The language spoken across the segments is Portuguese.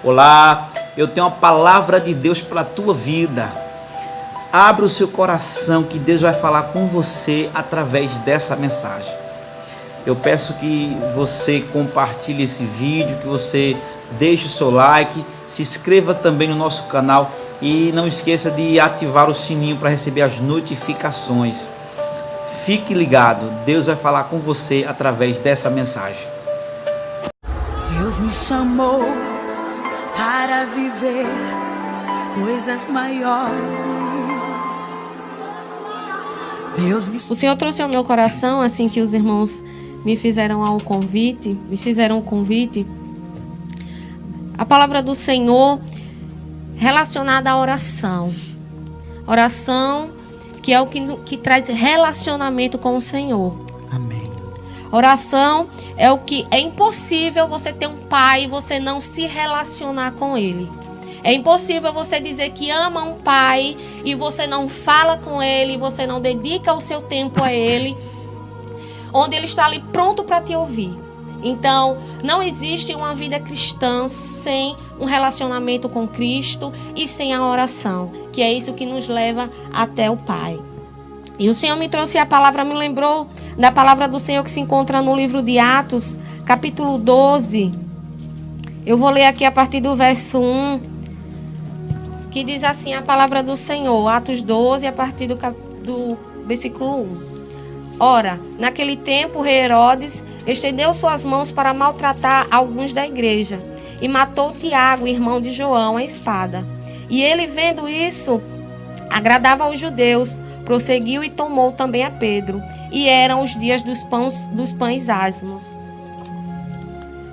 Olá, eu tenho uma palavra de Deus para a tua vida. Abra o seu coração que Deus vai falar com você através dessa mensagem. Eu peço que você compartilhe esse vídeo, que você deixe o seu like, se inscreva também no nosso canal e não esqueça de ativar o sininho para receber as notificações. Fique ligado, Deus vai falar com você através dessa mensagem. Deus me chamou para viver coisas maiores. O Senhor trouxe ao meu coração, assim que os irmãos me fizeram um convite, a palavra do Senhor relacionada à oração. Oração que é o que traz relacionamento com o Senhor. Amém. Oração é o que é impossível você ter um pai e você não se relacionar com ele. É impossível você dizer que ama um pai e você não fala com ele, você não dedica o seu tempo a ele, onde ele está ali pronto para te ouvir. Então, não existe uma vida cristã sem um relacionamento com Cristo e sem a oração, que é isso que nos leva até o Pai. E o Senhor me trouxe a palavra, me lembrou da palavra do Senhor que se encontra no livro de Atos, capítulo 12. Eu vou ler aqui a partir do verso 1. Que diz assim a palavra do Senhor, Atos 12, a partir do versículo 1. Ora, naquele tempo o rei Herodes estendeu suas mãos para maltratar alguns da igreja e matou Tiago, irmão de João, à espada. E ele, vendo isso, agradava aos judeus, prosseguiu e tomou também a Pedro. E eram os dias dos pães ázimos.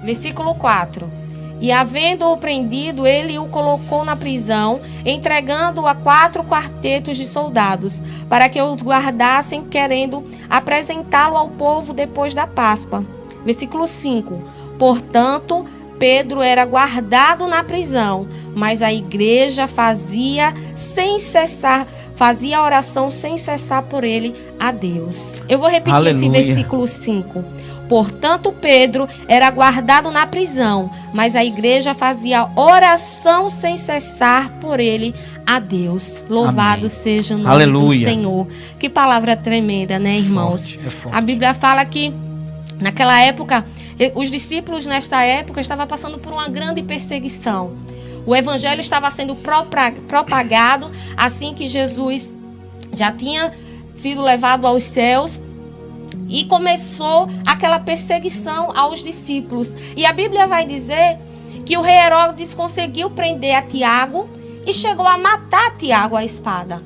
Versículo 4. E havendo-o prendido, ele o colocou na prisão, entregando-o a 4 quartetos de soldados, para que os guardassem, querendo apresentá-lo ao povo depois da Páscoa. Versículo 5. Portanto, Pedro era guardado na prisão, mas a igreja fazia oração sem cessar por ele a Deus. Eu vou repetir esse versículo 5. Portanto, Pedro era guardado na prisão, mas a igreja fazia oração sem cessar por ele a Deus. Louvado Amém. Seja o nome do Senhor. Que palavra tremenda, né, irmãos? É forte. A Bíblia fala que naquela época, os discípulos nesta época estavam passando por uma grande perseguição. O evangelho estava sendo propagado assim que Jesus já tinha sido levado aos céus. E começou aquela perseguição aos discípulos. E a Bíblia vai dizer que o rei Herodes conseguiu prender a Tiago e chegou a matar Tiago à espada.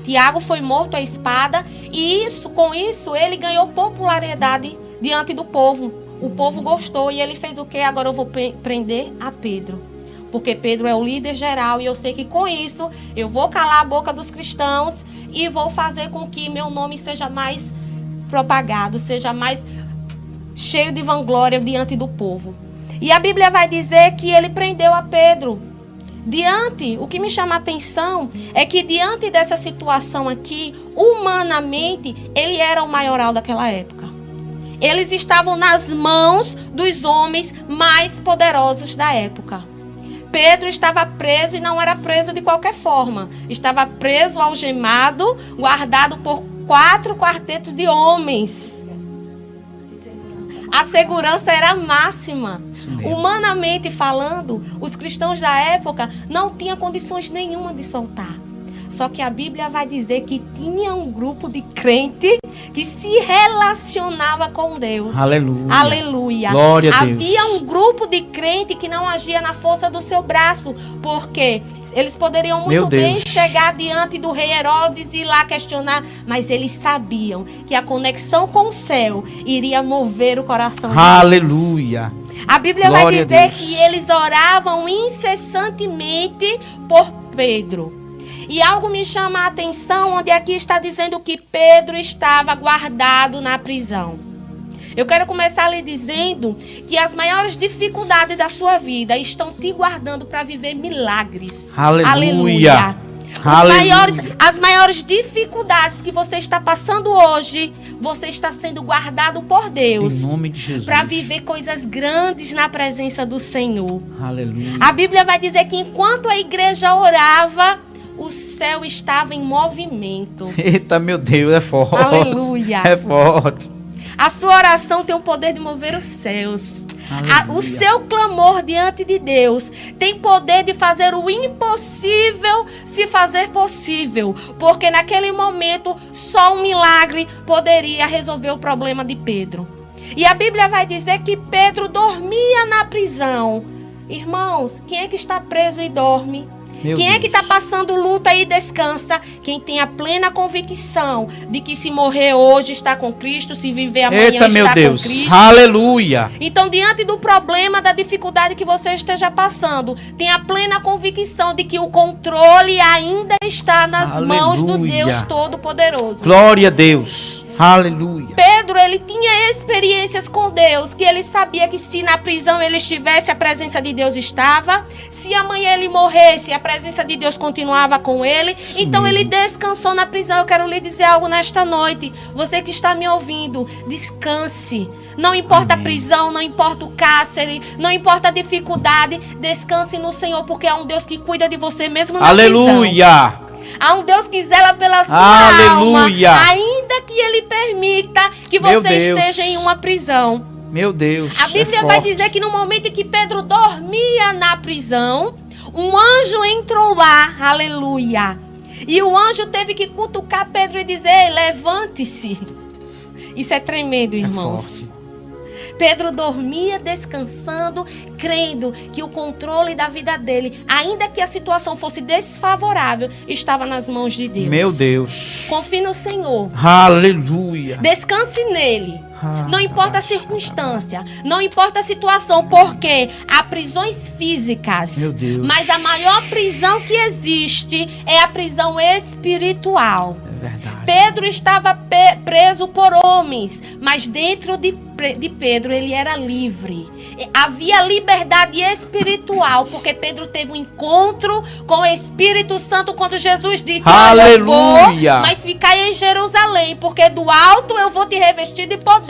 Tiago foi morto à espada e com isso ele ganhou popularidade diante do povo. O povo gostou e ele fez o quê? Agora eu vou prender a Pedro. Porque Pedro é o líder geral e eu sei que com isso eu vou calar a boca dos cristãos e vou fazer com que meu nome seja mais propagado, seja mais cheio de vanglória diante do povo. E a Bíblia vai dizer que ele prendeu a Pedro. O que me chama a atenção é que diante dessa situação aqui, humanamente, ele era o maioral daquela época. Eles estavam nas mãos dos homens mais poderosos da época. Pedro estava preso e não era preso de qualquer forma. Estava preso, algemado, guardado por 4 quartetos de homens. A segurança era máxima. Humanamente falando, os cristãos da época não tinham condições nenhuma de soltar. Só que a Bíblia vai dizer que tinha um grupo de crente que se relacionava com Deus. Aleluia. Aleluia. Glória a Deus. Havia um grupo de crente que não agia na força do seu braço, porque eles poderiam muito bem chegar diante do rei Herodes e ir lá questionar, mas eles sabiam que a conexão com o céu iria mover o coração de Deus. Aleluia. A Bíblia vai dizer que eles oravam incessantemente por Pedro. E algo me chama a atenção, onde aqui está dizendo que Pedro estava guardado na prisão. Eu quero começar lhe dizendo que as maiores dificuldades da sua vida estão te guardando para viver milagres. Aleluia. As maiores dificuldades que você está passando hoje, você está sendo guardado por Deus. Em nome de Jesus. Para viver coisas grandes na presença do Senhor. Aleluia. A Bíblia vai dizer que enquanto a igreja orava, o céu estava em movimento. Eita, meu Deus, é forte. Aleluia. É forte. A sua oração tem o poder de mover os céus. O seu clamor diante de Deus tem poder de fazer o impossível se fazer possível. Porque naquele momento só um milagre poderia resolver o problema de Pedro. E a Bíblia vai dizer que Pedro dormia na prisão. Irmãos, quem é que está preso e dorme? Quem é que está passando luta e descansa? Quem tem a plena convicção de que se morrer hoje está com Cristo, se viver amanhã está meu Deus. com Cristo. Aleluia. Então, diante do problema, da dificuldade que você esteja passando, tenha a plena convicção de que o controle ainda está nas mãos do Deus Todo-Poderoso. Glória a Deus. Aleluia. Pedro, ele tinha experiências com Deus, que ele sabia que se na prisão ele estivesse, a presença de Deus estava. Se amanhã ele morresse, a presença de Deus continuava com ele. Então ele descansou na prisão. Eu quero lhe dizer algo nesta noite. Você que está me ouvindo, descanse. Não importa a prisão, não importa o cárcere, não importa a dificuldade, descanse no Senhor, porque há um Deus que cuida de você mesmo na prisão. Aleluia. Há um Deus que zela pela sua Aleluia. alma, ainda que Ele permita que você esteja em uma prisão. Meu Deus. A Bíblia vai dizer que no momento em que Pedro dormia na prisão, um anjo entrou lá, aleluia. E o anjo teve que cutucar Pedro e dizer: levante-se. Isso é tremendo, irmãos. Pedro dormia descansando, crendo que o controle da vida dele, ainda que a situação fosse desfavorável, estava nas mãos de Deus. Meu Deus. Confie no Senhor. Aleluia. Descanse nele. Não importa a circunstância, não importa a situação, porque há prisões físicas. Meu Deus. Mas a maior prisão que existe é a prisão espiritual. É verdade. Pedro estava preso por homens, mas dentro de Pedro ele era livre. Havia liberdade espiritual, porque Pedro teve um encontro com o Espírito Santo quando Jesus disse: olha, eu vou, mas ficai em Jerusalém, porque do alto eu vou te revestir de poder.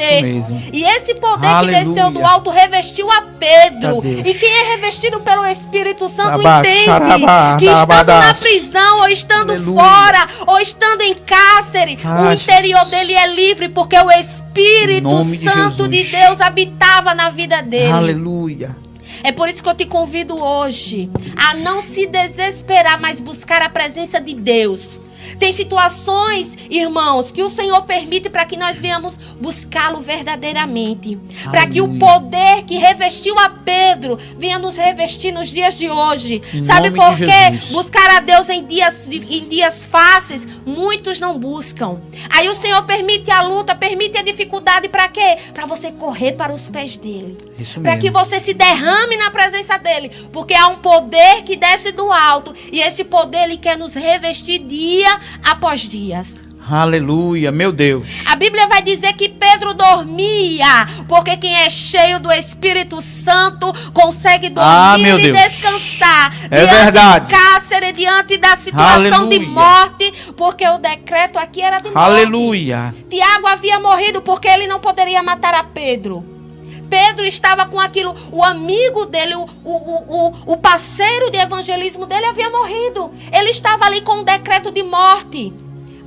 E esse poder que desceu do alto revestiu a Pedro. E quem é revestido pelo Espírito Santo entende que estando na prisão, ou estando fora, ou estando em cárcere, o interior dele é livre, porque o Espírito Santo de Deus habitava na vida dele. Aleluia. É por isso que eu te convido hoje a não se desesperar, mas buscar a presença de Deus. Tem situações, irmãos, que o Senhor permite para que nós venhamos buscá-lo verdadeiramente. Para que o poder que revestiu a Pedro venha nos revestir nos dias de hoje. Sabe por quê? Buscar a Deus em dias fáceis, muitos não buscam. Aí o Senhor permite a luta, permite a dificuldade, para quê? Para você correr para os pés dele. Para que você se derrame na presença dele. Porque há um poder que desce do alto. E esse poder ele quer nos revestir dia após dias. Aleluia, meu Deus. A Bíblia vai dizer que Pedro dormia, porque quem é cheio do Espírito Santo consegue dormir e descansar. É verdade. Diante do cárcere, diante da situação de morte, porque o decreto aqui era de morte. Aleluia. Tiago havia morrido porque ele não poderia matar a Pedro. Pedro estava com aquilo, o amigo dele, o parceiro de evangelismo dele havia morrido. Ele estava ali com um decreto de morte.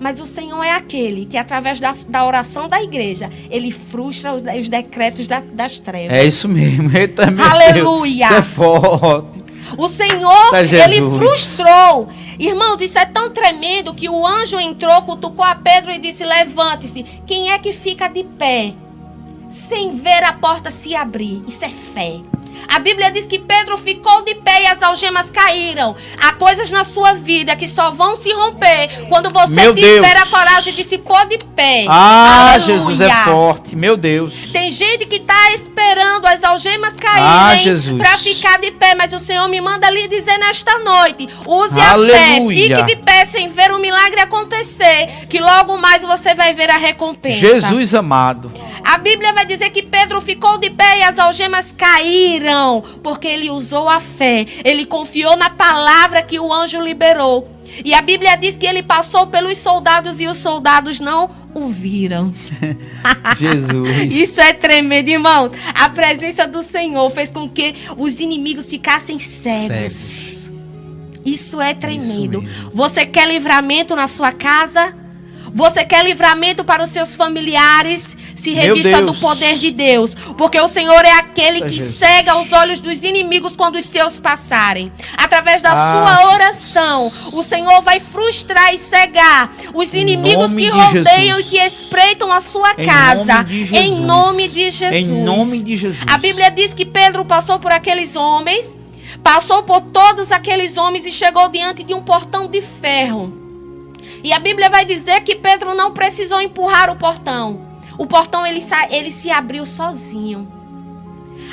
Mas o Senhor é aquele que, através da oração da igreja, ele frustra os decretos das trevas. É isso mesmo. Eita, meu aleluia. Deus, isso é forte. O Senhor, ele frustrou. Irmãos, isso é tão tremendo que o anjo entrou, cutucou a Pedro e disse: levante-se. Quem é que fica de pé sem ver a porta se abrir? Isso é fé. A Bíblia diz que Pedro ficou de pé e as algemas caíram. Há coisas na sua vida que só vão se romper quando você tiver a coragem de se pôr de pé. Aleluia. Jesus é forte, meu Deus. Tem gente que está esperando as algemas caírem para ficar de pé, mas o Senhor me manda lhe dizer nesta noite: use a fé, fique de pé sem ver o milagre acontecer, que logo mais você vai ver a recompensa. Jesus amado. A Bíblia vai dizer que Pedro ficou de pé e as algemas caíram, porque ele usou a fé, ele confiou na palavra que o anjo liberou. E a Bíblia diz que ele passou pelos soldados e os soldados não o viram. Jesus. Isso é tremendo, irmãos. A presença do Senhor fez com que os inimigos ficassem cegos. Isso é tremendo. Você quer livramento na sua casa? Você quer livramento para os seus familiares? Se revista do poder de Deus. Porque o Senhor é aquele que cega os olhos dos inimigos quando os seus passarem. Através da sua oração, o Senhor vai frustrar e cegar os inimigos que rodeiam e que espreitam a sua casa. Em nome de Jesus. Em nome de Jesus. A Bíblia diz que Pedro passou por aqueles homens, passou por todos aqueles homens e chegou diante de um portão de ferro. E a Bíblia vai dizer que Pedro não precisou empurrar o portão. O portão ele se abriu sozinho.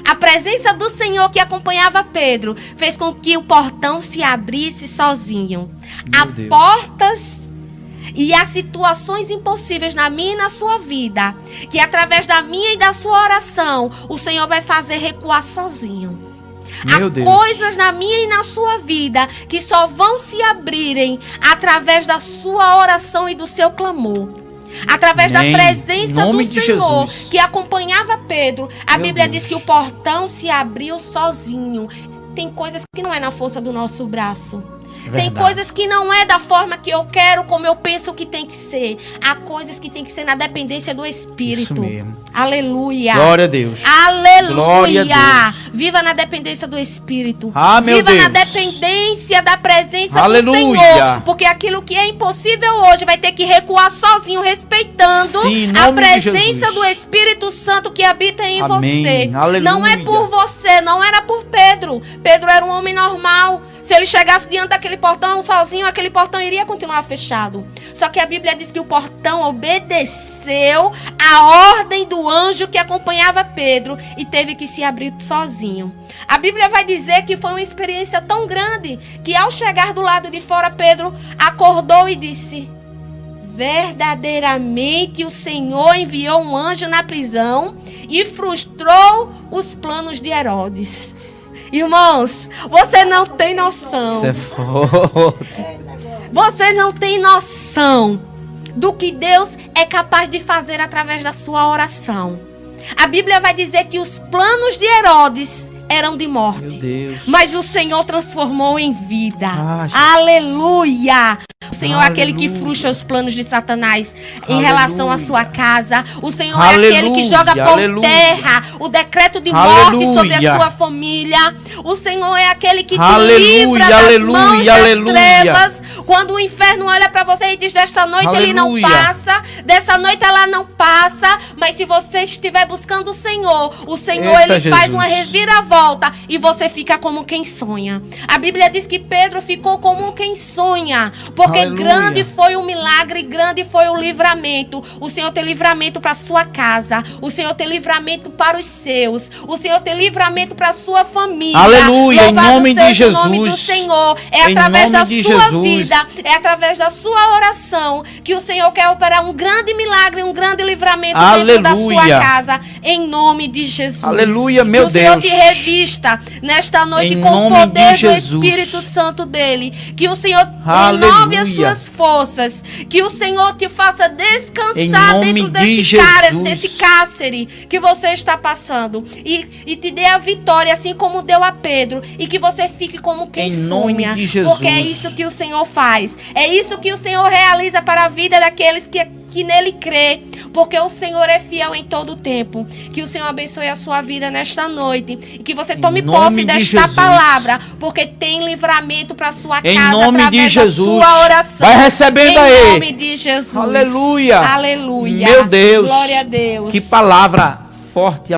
A presença do Senhor que acompanhava Pedro fez com que o portão se abrisse sozinho. Há portas e há situações impossíveis na minha e na sua vida, que através da minha e da sua oração, o Senhor vai fazer recuar sozinho. Há coisas na minha e na sua vida que só vão se abrirem através da sua oração e do seu clamor. Através da presença do Senhor que acompanhava Pedro. A Bíblia diz que o portão se abriu sozinho. Tem coisas que não é na força do nosso braço. Tem coisas que não é da forma que eu quero, como eu penso que tem que ser. Há coisas que tem que ser na dependência do Espírito. Isso mesmo. Aleluia. Glória a Deus. Aleluia. Glória a Deus. Viva na dependência do Espírito. Meu Viva Deus. na dependência da presença Aleluia. do Senhor. Porque aquilo que é impossível hoje vai ter que recuar sozinho, respeitando a presença do Espírito Santo que habita em você. Aleluia. Não é por você, não era por Pedro. Pedro era um homem normal. Se ele chegasse diante daquele portão sozinho, aquele portão iria continuar fechado. Só que a Bíblia diz que o portão obedeceu a ordem do anjo que acompanhava Pedro e teve que se abrir sozinho. A Bíblia vai dizer que foi uma experiência tão grande que ao chegar do lado de fora, Pedro acordou e disse: verdadeiramente o Senhor enviou um anjo na prisão e frustrou os planos de Herodes. Irmãos, você não tem noção. Isso é forte. Você não tem noção do que Deus é capaz de fazer através da sua oração. A Bíblia vai dizer que os planos de Herodes eram de morte. Meu Deus. Mas o Senhor transformou em vida. Aleluia! O Senhor é aquele que frustra os planos de Satanás em relação à sua casa. O Senhor é aquele que joga por terra o decreto de morte sobre a sua família. O Senhor é aquele que te livra das mãos das trevas. Quando o inferno olha para você e diz: desta noite ele não passa, dessa noite ela não passa. Mas se você estiver buscando o Senhor ele faz uma reviravolta e você fica como quem sonha. A Bíblia diz que Pedro ficou como quem sonha, porque grande foi o milagre, grande foi o livramento. O Senhor tem livramento para sua casa. O Senhor tem livramento para os seus. O Senhor tem livramento para a sua família. Aleluia, Louvado em nome de Jesus. seja o nome do Senhor. É através da sua vida, é através da sua oração que o Senhor quer operar um grande milagre, um grande livramento dentro da sua casa. Em nome de Jesus. Aleluia, meu Deus. Que o Senhor te revista nesta noite com o poder do Espírito Santo dele. Que o Senhor renove as suas forças, que o Senhor te faça descansar dentro desse cárcere que você está passando e te dê a vitória, assim como deu a Pedro, e que você fique como quem sonha, porque é isso que o Senhor faz, é isso que o Senhor realiza para a vida daqueles que nele crê, porque o Senhor é fiel em todo o tempo. Que o Senhor abençoe a sua vida nesta noite e que você tome posse desta palavra, porque tem livramento para sua casa através da sua oração. Vai recebendo aí. Em nome de Jesus. Aleluia. Aleluia. Meu Deus. Glória a Deus. Que palavra forte.